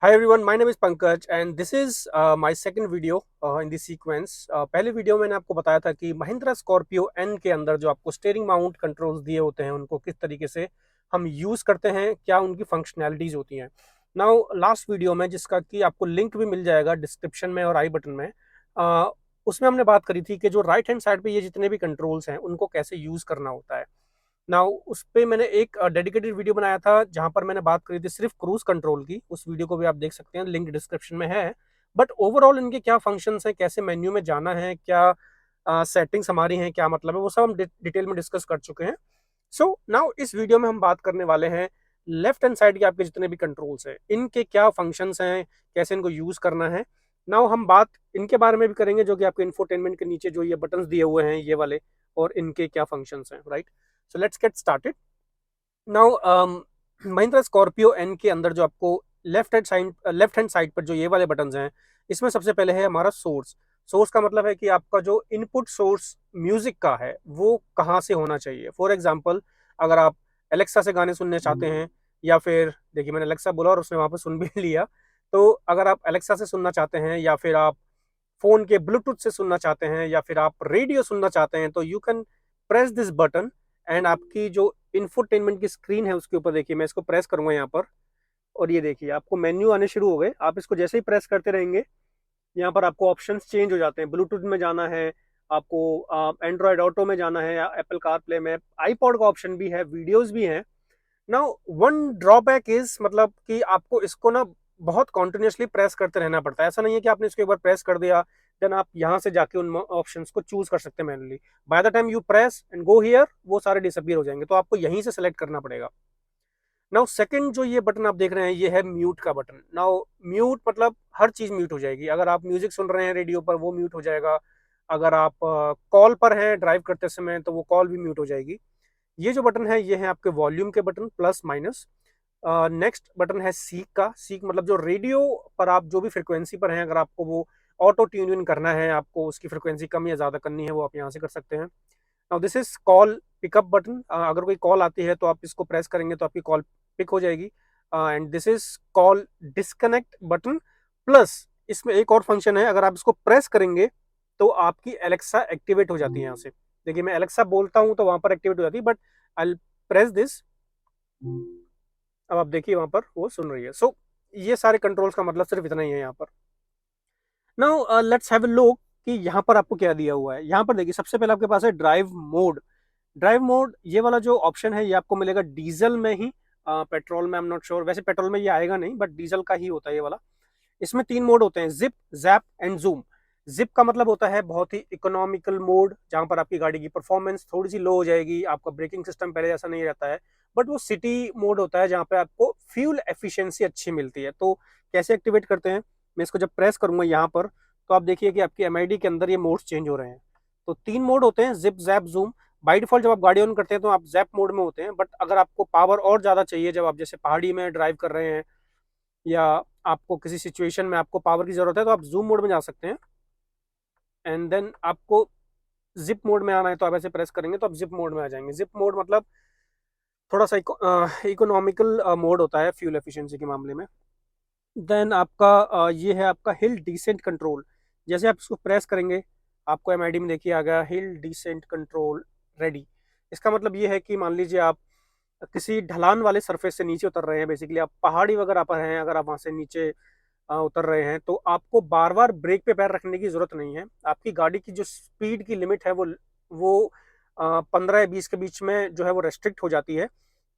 Hi everyone, my name is Pankaj and this is my second video in this sequence. पहले video मैंने आपको बताया था कि महिंद्रा स्कॉर्पियो एन के अंदर जो आपको स्टीयरिंग माउंट कंट्रोल्स दिए होते हैं उनको किस तरीके से हम यूज़ करते हैं, क्या उनकी फंक्शनैलिटीज़ होती हैं। नाउ लास्ट वीडियो में जिसका कि आपको लिंक भी मिल जाएगा डिस्क्रिप्शन में और आई बटन में, उसमें हमने बात करी थी कि जो राइट हैंड साइड पे ये जितने भी कंट्रोल्स हैं उनको कैसे यूज़ करना होता है। नाउ उस पे मैंने एक डेडिकेटेड वीडियो बनाया था जहां पर मैंने बात करी थी सिर्फ क्रूज कंट्रोल की। उस वीडियो को भी आप देख सकते हैं, लिंक डिस्क्रिप्शन में है। बट ओवरऑल इनके क्या फंक्शंस हैं, कैसे मेन्यू में जाना है, क्या सेटिंग्स हमारी हैं, क्या मतलब है, वो सब हम डिटेल में डिस्कस कर चुके हैं। सो नाउ इस वीडियो में हम बात करने वाले हैं लेफ्ट हैंड साइड के आपके जितने भी कंट्रोल्स हैं इनके क्या फंक्शंस हैं, कैसे इनको यूज करना है। नाउ हम बात इनके बारे में भी करेंगे जो कि आपके इंफोटेनमेंट के नीचे जो ये बटन्स दिए हुए हैं ये वाले, और इनके क्या फंक्शंस हैं, right. So let's get started now. Mahindra Scorpio N के अंदर जो आपको लेफ्ट हैंड साइड पर जो ये वाले बटन्स हैं, इसमें सबसे पहले है हमारा सोर्स। सोर्स का मतलब है कि आपका जो इनपुट सोर्स म्यूजिक का है वो कहाँ से होना चाहिए। फॉर एग्जांपल, अगर आप एलेक्सा से गाने सुनने चाहते हैं, या फिर देखिए मैंने एलेक्सा बोला और उसने वहां पर सुन भी लिया। तो अगर आप एलेक्सा से सुनना चाहते हैं, या फिर आप फोन के ब्लूटूथ से सुनना चाहते हैं, या फिर आप रेडियो सुनना चाहते हैं, तो you can press this button and आपकी जो इंफोटेनमेंट की स्क्रीन है उसके ऊपर देखिए, मैं इसको प्रेस करूंगा यहाँ पर, और ये देखिए आपको मेन्यू आने शुरू हो गए। आप इसको जैसे ही प्रेस करते रहेंगे, यहाँ पर आपको ऑप्शंस चेंज हो जाते हैं। ब्लूटूथ में जाना है आपको, एंड्रॉयड ऑटो में जाना है, या एप्पल कार प्ले में, आईपॉड का ऑप्शन भी है, वीडियोस भी हैं। नाउ वन ड्रॉबैक इज, मतलब कि आपको इसको ना बहुत कॉन्टिन्यूसली प्रेस करते रहना पड़ता है। ऐसा नहीं है कि आपने इसको एक बार प्रेस कर दिया देन आप यहाँ से जाके उन ऑप्शंस को चूज कर सकते हैं manually. By the time you press and go here वो सारे डिसअपियर हो जाएंगे, तो आपको यहीं से सेलेक्ट करना पड़ेगा। नाउ सेकंड जो ये बटन आप देख रहे हैं ये है म्यूट का बटन। नाउ म्यूट मतलब हर चीज म्यूट हो जाएगी। अगर आप म्यूजिक सुन रहे हैं रेडियो पर वो म्यूट हो जाएगा। अगर आप कॉल पर हैं ड्राइव करते समय तो वो कॉल भी म्यूट हो जाएगी। ये जो बटन है ये है आपके वॉल्यूम के button, plus minus. Next button है सीक का। सीक मतलब जो रेडियो पर आप जो भी फ्रिक्वेंसी पर हैं, अगर आपको वो ऑटो ट्यून इन करना है, आपको उसकी फ्रिक्वेंसी कम या ज़्यादा करनी है, वो आप यहाँ से कर सकते हैं। Now this is call pickup button. अगर कोई कॉल आती है तो आप इसको प्रेस करेंगे तो आपकी कॉल पिक हो जाएगी। And this is call disconnect button. Plus इसमें एक और फंक्शन है, अगर आप इसको प्रेस करेंगे तो आपकी एलेक्सा एक्टिवेट हो जाती है यहाँ से। देखिए मैं एलेक्सा बोलता हूँ तो वहां पर एक्टिवेट हो जाती है, बट आई प्रेस दिस, अब आप देखिए वहां पर वो सुन रही है। सो ये सारे कंट्रोल्स का मतलब सिर्फ इतना ही है यहाँ पर। Now let's have a look कि यहाँ पर आपको क्या दिया हुआ है। यहाँ पर देखिए सबसे पहले आपके पास है ड्राइव मोड। ड्राइव मोड ये वाला जो ऑप्शन है ये आपको मिलेगा डीजल में ही। पेट्रोल में आई एम नॉट श्योर, वैसे पेट्रोल में ये आएगा नहीं, बट डीजल का ही होता है ये वाला। इसमें तीन मोड होते हैं, zip, JAP and zoom. Zip का मतलब होता है बहुत ही इकोनॉमिकल मोड, जहां पर आपकी गाड़ी की परफॉर्मेंस थोड़ी सी लो हो जाएगी, आपका ब्रेकिंग सिस्टम पहले जैसा नहीं रहता है। बट वो सिटी मोड होता है जहां पे आपको फ्यूल एफिशिएंसी अच्छी मिलती है। तो कैसे एक्टिवेट करते हैं, मैं इसको जब प्रेस करूंगा यहाँ पर तो आप देखिए कि आपकी एमआईडी के अंदर ये मोड्स चेंज हो रहे हैं। तो तीन मोड होते हैं, zip, JAP, zoom. By default जब आप गाड़ी ऑन करते हैं तो आप जैप मोड में होते हैं, बट अगर आपको पावर और ज्यादा चाहिए, जब आप जैसे पहाड़ी में ड्राइव कर रहे हैं, या आपको किसी सिचुएशन में आपको पावर की जरूरत है, तो आप जूम मोड में जा सकते हैं। एंड देन आपको जिप मोड में आना है तो आप ऐसे प्रेस करेंगे तो आप जिप मोड में आ जाएंगे। जिप मोड मतलब थोड़ा सा इकोनॉमिकल मोड होता है फ्यूल एफिशिएंसी के मामले में। देन आपका ये है आपका हिल डिसेंट कंट्रोल। जैसे आप इसको प्रेस करेंगे आपको एमआईडी में देखिए आ गया हिल डिसेंट कंट्रोल रेडी। इसका मतलब ये है कि मान लीजिए आप किसी ढलान वाले सरफेस से नीचे उतर रहे हैं, बेसिकली आप पहाड़ी वगैरह पर हैं, अगर आप वहां से नीचे उतर रहे हैं तो आपको बार बार ब्रेक पे पैर रखने की जरूरत नहीं है। आपकी गाड़ी की जो स्पीड की लिमिट है वो 15 या 20 के बीच में जो है वो रेस्ट्रिक्ट हो जाती है।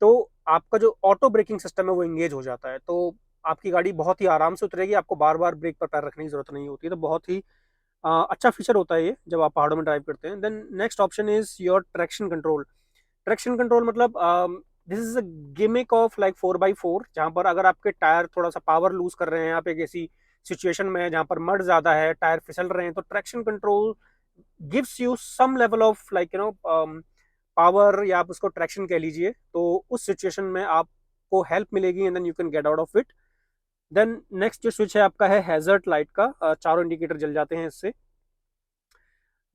तो आपका जो ऑटो ब्रेकिंग सिस्टम है वो इंगेज हो जाता है, तो आपकी गाड़ी बहुत ही आराम से उतरेगी, आपको बार बार ब्रेक पर पैर रखने की जरूरत नहीं होती है। तो बहुत ही अच्छा फीचर होता है ये जब आप पहाड़ों में ड्राइव करते हैं। Then next option is your traction control. Traction control मतलब this is a gimmick of like 4x4, जहां पर अगर आपके टायर थोड़ा सा पावर लूज कर रहे हैं, आप एक ऐसी सिचुएशन में है जहां पर मड ज्यादा है, टायर फिसल रहे हैं, तो traction control gives you some level of like power, या आप उसको ट्रैक्शन कह लीजिए। तो उस सिचुएशन में आपको हेल्प मिलेगी and then you can get out of it. Then next जो स्विच है आपका है हैजर्ड लाइट का। चारों इंडिकेटर जल जाते हैं इससे।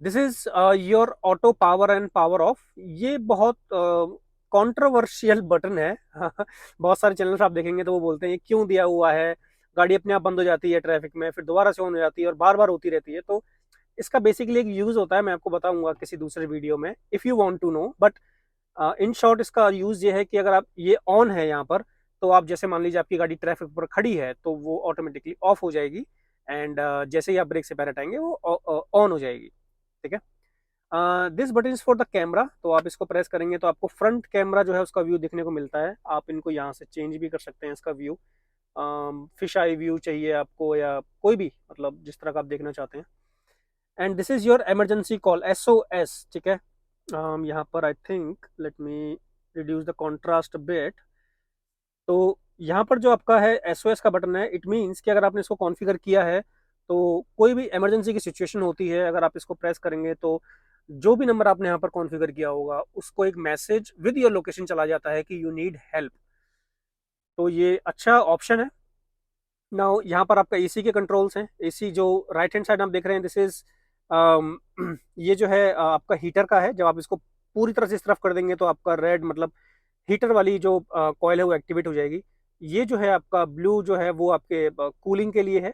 This is your auto power and power of. ये बहुत कंट्रोवर्शियल बटन है बहुत सारे चैनल्स आप देखेंगे तो वो बोलते हैं ये क्यों दिया हुआ है, गाड़ी अपने आप बंद हो जाती है ट्रैफिक में, फिर दोबारा से ऑन हो जाती है और बार बार होती रहती है। तो इसका बेसिकली एक यूज होता है, मैं आपको बताऊंगा किसी दूसरे वीडियो में if you want to know. But in short इसका यूज ये है कि अगर आप ये ऑन है यहाँ पर, तो आप जैसे मान लीजिए आपकी गाड़ी ट्रैफिक पर खड़ी है तो वो ऑटोमेटिकली ऑफ हो जाएगी, एंड जैसे ही आप ब्रेक से पैर हटाएंगे वो ऑन हो जाएगी। ठीक है। This button is for the camera, तो आप इसको प्रेस करेंगे तो आपको फ्रंट कैमरा जो है उसका व्यू दिखने को मिलता है। आप इनको यहाँ से चेंज भी कर सकते हैं इसका व्यू, फिश आई व्यू चाहिए आपको या कोई भी, मतलब जिस तरह का आप देखना चाहते हैं। And this is your emergency call, SOS। ठीक है। यहाँ पर I think let me reduce the contrast bit. तो यहाँ पर जो आपका है SOS का बटन है, इट मीन्स कि अगर आपने इसको कॉन्फ़िगर किया है तो कोई भी इमरजेंसी की सिचुएशन होती है, अगर आप इसको प्रेस करेंगे तो जो भी नंबर आपने यहाँ पर कॉन्फ़िगर किया होगा उसको एक मैसेज विद योर लोकेशन चला जाता है कि यू नीड हेल्प। तो ये अच्छा ऑप्शन है। नाउ यहाँ पर आपका एसी के कंट्रोल्स हैं। एसी जो राइट हैंड साइड आप देख रहे हैं, दिस इज ये जो है आपका हीटर का है। जब आप इसको पूरी तरह से इस तरफ कर देंगे तो आपका रेड मतलब हीटर वाली जो कॉयल है वो एक्टिवेट हो जाएगी। ये जो है आपका ब्लू जो है वो आपके कूलिंग के लिए है।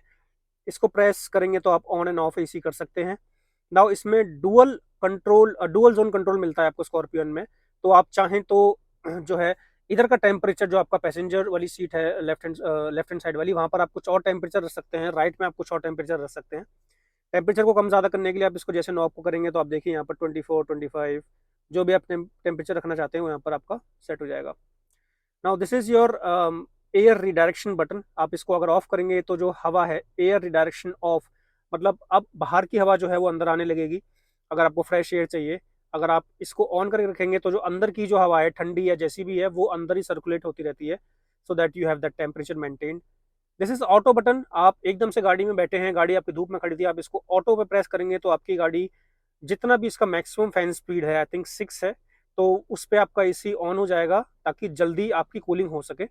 इसको प्रेस करेंगे तो आप ऑन एंड ऑफ एसी कर सकते हैं। नाउ इसमें डुअल जोन कंट्रोल मिलता है आपको स्कॉर्पियन में। तो आप चाहें तो जो है इधर का टेम्परेचर, जो आपका पैसेंजर वाली सीट है लेफ्ट हैंड साइड वाली, वहां पर आप कुछ और टेम्परेचर रख सकते हैं, राइट में आप कुछ और टेम्परेचर रख सकते हैं। टेम्परेचर को कम ज़्यादा करने के लिए आप इसको जैसे नॉब को करेंगे तो आप देखिए यहाँ पर 24 25 जो भी आप टेम्परेचर रखना चाहते हैं वो यहाँ पर आपका सेट हो जाएगा। Now this is your air redirection button. आप इसको अगर ऑफ करेंगे तो जो हवा है, एयर रिडायरेक्शन ऑफ, मतलब अब बाहर की हवा जो है वो अंदर आने लगेगी अगर आपको फ्रेश एयर चाहिए। अगर आप इसको ऑन करके रखेंगे तो जो अंदर की जो हवा है, ठंडी या जैसी भी है, वो अंदर ही सर्कुलेट होती रहती है, so that you have that temperature maintain. This is auto button. आप एकदम से गाड़ी में बैठे हैं, गाड़ी आपकी धूप में खड़ी थी, आप इसको ऑटो पे प्रेस करेंगे तो आपकी गाड़ी जितना भी इसका मैक्सिमम फैन स्पीड है, आई थिंक 6 है, तो उस पर आपका एसी ऑन हो जाएगा ताकि जल्दी आपकी कूलिंग हो सके।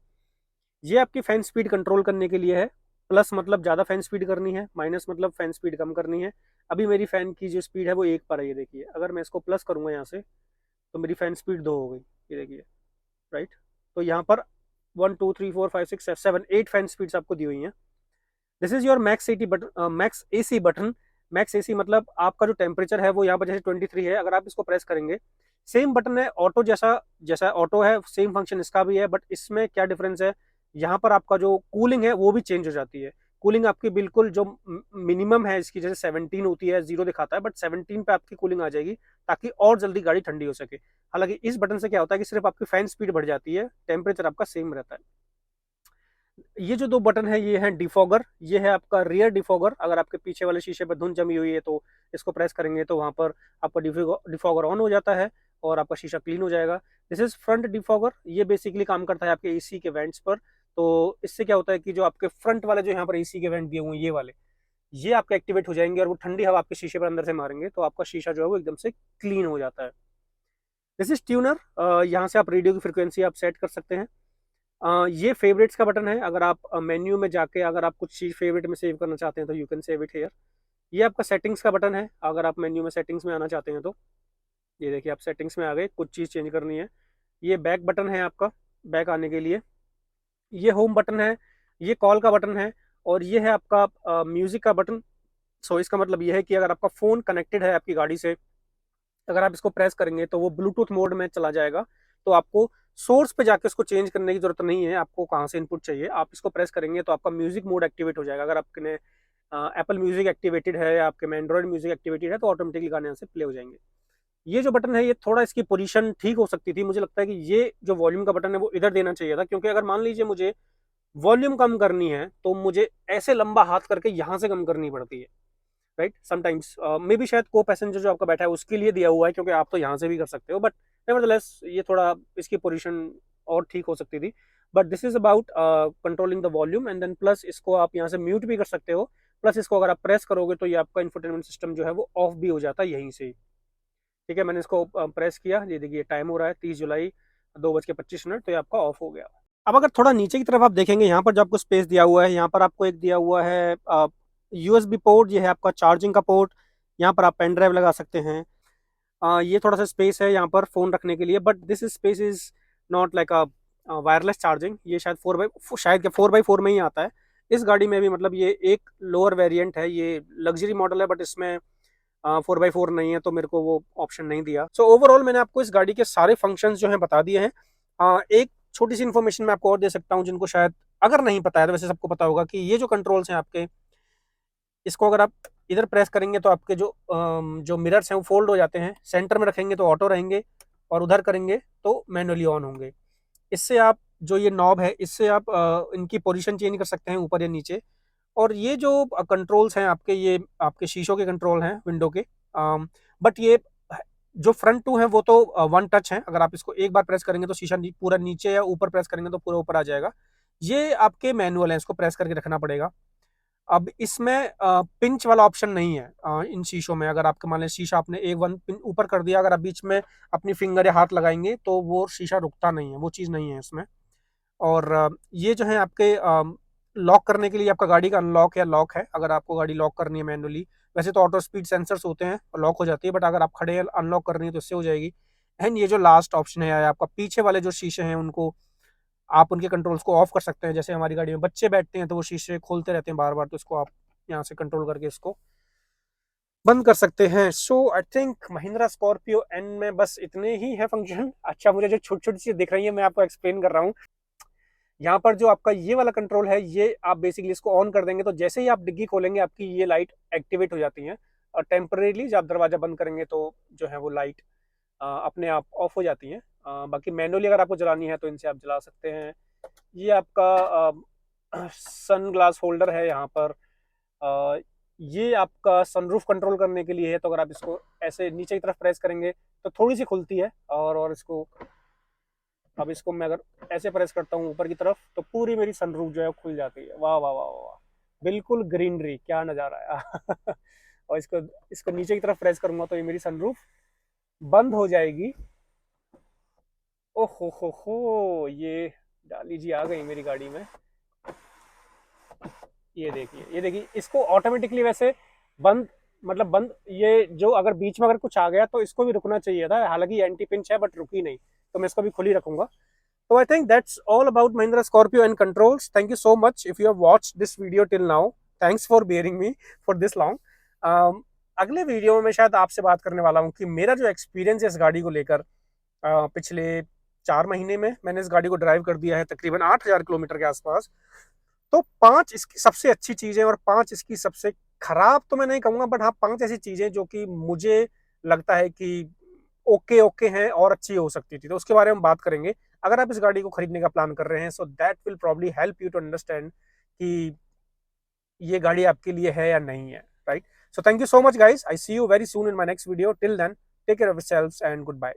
ये आपकी फैन स्पीड कंट्रोल करने के लिए है। प्लस मतलब ज़्यादा फैन स्पीड करनी है, माइनस मतलब फैन स्पीड कम करनी है। अभी मेरी फैन की जो स्पीड है वो 1 पर है, ये देखिए। अगर मैं इसको प्लस करूंगा यहाँ से तो मेरी फैन स्पीड 2 हो गई, ये देखिए। राइट। तो यहाँ पर 1 2 3 4 5 6 7 8 फैन स्पीड्स आपको दी हुई हैं। This is your max AC button. Max AC मतलब आपका जो टेम्परेचर है वो यहाँ पर जैसे 23 है, अगर आप इसको प्रेस करेंगे, सेम बटन है ऑटो जैसा, जैसा ऑटो है सेम फंक्शन इसका भी है, बट इसमें क्या डिफरेंस है, यहाँ पर आपका जो कूलिंग है वो भी चेंज हो जाती है। कूलिंग आपकी बिल्कुल जो मिनिमम है इसकी, जैसे 17 होती है, 0 दिखाता है, बट 17 पे आपकी कूलिंग आ जाएगी ताकि और जल्दी गाड़ी ठंडी हो सके। हालांकि इस बटन से क्या होता है कि सिर्फ आपकी फैन स्पीड बढ़ जाती है, टेम्परेचर आपका सेम रहता है। ये जो 2 बटन है ये है डिफॉगर। ये है आपका रियर डिफॉगर। अगर आपके पीछे वाले शीशे पर धुंध जमी हुई है तो इसको प्रेस करेंगे तो वहां पर आपका डिफॉगर ऑन हो जाता है और आपका शीशा क्लीन हो जाएगा। This is front defogger. ये बेसिकली काम करता है आपके एसी के वेंट्स पर। तो इससे क्या होता है कि जो आपके फ्रंट वाले जो यहाँ पर एसी के वेंट दिए हुए हैं ये वाले, ये आपके एक्टिवेट हो जाएंगे और वो ठंडी हवा आपके शीशे पर अंदर से मारेंगे तो आपका शीशा जो है वो एकदम से क्लीन हो जाता है। This is tuner. यहाँ से आप रेडियो की फ्रिक्वेंसी आप सेट कर सकते हैं। ये फेवरेट्स का बटन है। अगर आप मेन्यू में जाके अगर आप कुछ चीज़ फेवरेट में सेव करना चाहते हैं तो you can save it here. ये आपका सेटिंग्स का बटन है। अगर आप मेन्यू में सेटिंग्स में आना चाहते हैं तो ये देखिए, आप सेटिंग्स में आ गए, कुछ चीज़ चेंज करनी है। ये बैक बटन है आपका, बैक आने के लिए। ये होम बटन है। ये कॉल का बटन है। और ये है आपका म्यूजिक का बटन। सो इसका मतलब ये है कि अगर आपका फ़ोन कनेक्टेड है आपकी गाड़ी से, अगर आप इसको प्रेस करेंगे तो वो ब्लूटूथ मोड में चला जाएगा। तो आपको सोर्स पे जाके उसको चेंज करने की जरूरत नहीं है, आपको कहाँ से इनपुट चाहिए, आप इसको प्रेस करेंगे तो आपका म्यूजिक मोड एक्टिवेट हो जाएगा। अगर आपने एप्पल म्यूजिक एक्टिवेटेड है या आपके में एंड्रॉइड म्यूजिक एक्टिवेटेड है तो ऑटोमेटिकली गाने यहाँ से प्ले हो जाएंगे। ये जो बटन है ये थोड़ा इसकी पोजीशन ठीक हो सकती थी। मुझे लगता है कि ये जो वॉल्यूम का बटन है वो इधर देना चाहिए था, क्योंकि अगर मान लीजिए मुझे वॉल्यूम कम करनी है तो मुझे ऐसे लंबा हाथ करके यहाँ से कम करनी पड़ती है। राइट। समटाइम्स मे बी शायद को पैसेंजर जो आपका बैठा है उसके लिए दिया हुआ है, क्योंकि आप तो यहाँ से भी कर सकते हो, बट नेवरदलेस ये थोड़ा इसकी पोजीशन और ठीक हो सकती थी। But this is about controlling the volume and then plus इसको आप यहाँ से म्यूट भी कर सकते हो। प्लस इसको अगर आप प्रेस करोगे तो ये आपका इंफोटेनमेंट सिस्टम जो है वो ऑफ भी हो जाता है यहीं से ही। ठीक है, मैंने इसको प्रेस किया, ये देखिए टाइम हो रहा है 30 जुलाई 2:25, तो ये आपका ऑफ हो गया। अब अगर थोड़ा नीचे की तरफ आप देखेंगे, यहाँ पर जो आपको स्पेस दिया हुआ है, यहाँ पर आपको एक दिया हुआ है USB पोर्ट। ये है आपका चार्जिंग का पोर्ट। यहाँ पर आप पेन ड्राइव लगा सकते हैं। ये थोड़ा सा स्पेस है यहाँ पर फ़ोन रखने के लिए, but this space is not like a wireless charging. ये शायद 4x4 में ही आता है। इस गाड़ी में भी मतलब ये एक लोअर वेरिएंट है, ये लग्जरी मॉडल है, बट इसमें 4x4 नहीं है, तो मेरे को वो ऑप्शन नहीं दिया। सो ओवरऑल मैंने आपको इस गाड़ी के सारे फंक्शंस जो हैं बता दिए हैं। एक छोटी सी इन्फॉर्मेशन मैं आपको और दे सकता हूँ, जिनको शायद अगर नहीं पता है, तो वैसे सबको पता होगा कि ये जो कंट्रोल्स हैं आपके, इसको अगर आप इधर प्रेस करेंगे तो आपके जो मिरर्स हैं वो फोल्ड हो जाते हैं, सेंटर में रखेंगे तो ऑटो रहेंगे, और उधर करेंगे तो मैनुअली ऑन होंगे। इससे आप जो ये नॉब है, इससे आप इनकी पोजीशन चेंज कर सकते हैं ऊपर या नीचे। और ये जो कंट्रोल्स हैं आपके, ये आपके शीशों के कंट्रोल हैं विंडो के। बट ये जो फ्रंट टू हैं वो तो वन टच हैं, अगर आप इसको एक बार प्रेस करेंगे तो शीशा पूरा नीचे, या ऊपर प्रेस करेंगे तो पूरा ऊपर आ जाएगा। ये आपके मैनुअल हैं, इसको प्रेस करके रखना पड़ेगा। अब इसमें पिंच वाला ऑप्शन नहीं है इन शीशों में। अगर आपके मान लें शीशा आपने एक वन पिन ऊपर कर दिया, अगर आप बीच में अपनी फिंगर या हाथ लगाएंगे तो वो शीशा रुकता नहीं है, वो चीज़ नहीं है इसमें। और ये जो है आपके लॉक करने के लिए, आपका गाड़ी का अनलॉक या लॉक है, अगर आपको गाड़ी लॉक करनी है मैनुअली। वैसे तो ऑटो स्पीड सेंसर्स होते हैं, लॉक हो जाती है, बट अगर आप खड़े अनलॉक कर रही है तो इससे हो जाएगी। एंड ये जो लास्ट ऑप्शन है आपका, पीछे वाले जो शीशे हैं उनको आप उनके कंट्रोल्स को ऑफ कर सकते हैं। जैसे हमारी गाड़ी में बच्चे बैठते हैं तो वो शीशे खोलते रहते हैं बार बार, तो इसको आप यहाँ से कंट्रोल करके इसको बंद कर सकते हैं। So I think Mahindra Scorpio N में बस इतने ही है फंक्शन। अच्छा, मुझे जो छोटी छोटी चीजें दिख रही है मैं आपको एक्सप्लेन कर रहा हूँ। यहाँ पर जो आपका ये वाला कंट्रोल है, ये आप बेसिकली इसको ऑन कर देंगे तो जैसे ही आप डिग्गी खोलेंगे आपकी ये लाइट एक्टिवेट हो जाती है, और टेम्परेली जब आप दरवाजा बंद करेंगे तो जो है वो लाइट अपने आप ऑफ हो जाती है। बाकी मैनुअली अगर आपको जलानी है तो इनसे आप जला सकते हैं। ये आपका सन ग्लास होल्डर है यहाँ पर। ये आपका सनरूफ कंट्रोल करने के लिए है, तो अगर आप इसको ऐसे नीचे की तरफ प्रेस करेंगे तो थोड़ी सी खुलती है, और इसको अब इसको मैं अगर ऐसे प्रेस करता हूँ ऊपर की तरफ तो पूरी मेरी सनरूफ जो है खुल जाती है। वाह वाह वाह वाह, बिल्कुल ग्रीनरी, क्या नज़ारा है। और इसको इसको नीचे की तरफ प्रेस करूंगा तो ये मेरी सनरूफ बंद हो जाएगी। ओहो हो, ये डाली जी आ गई मेरी गाड़ी में। ये देखिए, ये देखिए, इसको ऑटोमेटिकली वैसे बंद, मतलब बंद, ये जो अगर बीच में अगर कुछ आ गया तो इसको भी रुकना चाहिए था, हालांकि एंटी पिंच है बट रुकी नहीं, तो मैं इसको भी खुली रखूंगा। So I think that's all about Mahindra Scorpio and controls. Thank you so much if you have watched this video till now. Thanks for bearing me for this long. अगले वीडियो में मैं शायद आपसे बात करने वाला हूँ कि मेरा जो एक्सपीरियंस है इस गाड़ी को लेकर। पिछले 4 महीने में मैंने इस गाड़ी को ड्राइव कर दिया है तकरीबन 8,000 किलोमीटर के आसपास। तो 5 इसकी सबसे अच्छी चीजें और 5 इसकी सबसे खराब तो मैं नहीं कहूंगा, बट हाँ 5 ऐसी चीजें जो कि मुझे लगता है कि ओके ओके हैं और अच्छी हो सकती थी, तो उसके बारे में बात करेंगे अगर आप इस गाड़ी को खरीदने का प्लान कर रहे हैं। So that will probably help you to understand कि ये गाड़ी आपके लिए है या नहीं है, right. So thank you so much guys, I see you very soon in my next video. Till then take care of yourselves and good bye.